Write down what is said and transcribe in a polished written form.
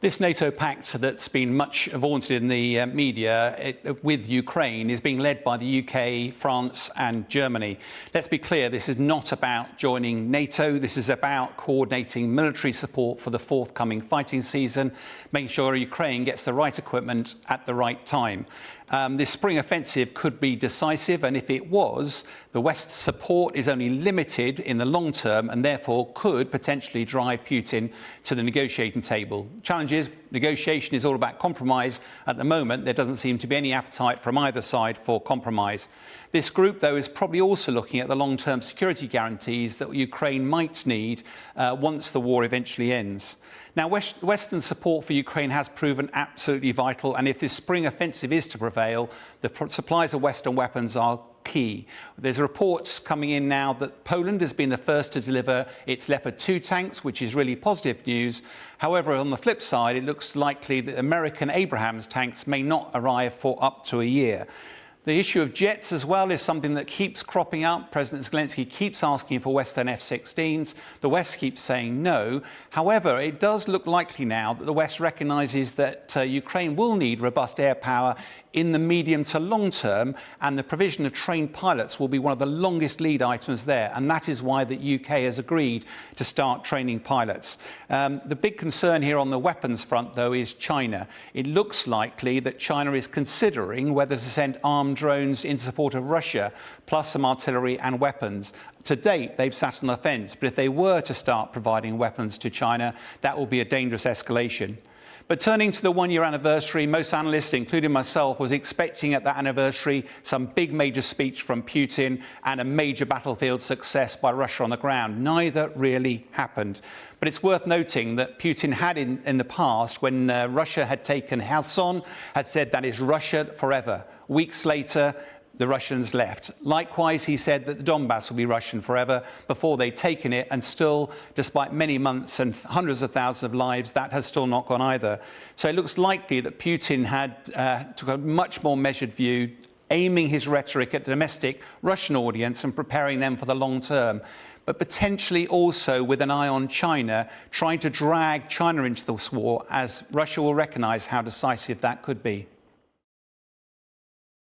This NATO pact that's been much vaunted in the media with Ukraine is being led by the UK, France and Germany. Let's be clear, this is not about joining NATO. This is about coordinating military support for the forthcoming fighting season, making sure Ukraine gets the right equipment at the right time. This spring offensive could be decisive, and if it was, the West's support is only limited in the long term and therefore could potentially drive Putin to the negotiating table. Challenge is, negotiation is all about compromise. At the moment, there doesn't seem to be any appetite from either side for compromise. This group, though, is probably also looking at the long-term security guarantees that Ukraine might need once the war eventually ends. Now, Western support for Ukraine has proven absolutely vital, and if this spring offensive is to prevail, the supplies of Western weapons are key. There's reports coming in now that Poland has been the first to deliver its Leopard 2 tanks, which is really positive news. However, on the flip side, it looks likely that American Abrams tanks may not arrive for up to a year. The issue of jets as well is something that keeps cropping up. President Zelensky keeps asking for Western F-16s. The West keeps saying no. However, it does look likely now that the West recognises that Ukraine will need robust air power in the medium to long term, and the provision of trained pilots will be one of the longest lead items there, and that is why the UK has agreed to start training pilots. The big concern here on the weapons front, though, is China. It looks likely that China is considering whether to send armed drones in support of Russia, plus some artillery and weapons. To date, they've sat on the fence, but if they were to start providing weapons to China, that will be a dangerous escalation. But turning to the one-year anniversary, most analysts, including myself, was expecting at that anniversary some big major speech from Putin and a major battlefield success by Russia on the ground. Neither really happened. But it's worth noting that Putin had in the past, when Russia had taken Kherson, had said that is Russia forever. Weeks later, the Russians left. Likewise, he said that the Donbass will be Russian forever before they'd taken it, and still, despite many months and hundreds of thousands of lives, that has still not gone either. So it looks likely that Putin took a much more measured view, aiming his rhetoric at the domestic Russian audience and preparing them for the long term, but potentially also with an eye on China, trying to drag China into this war, as Russia will recognise how decisive that could be.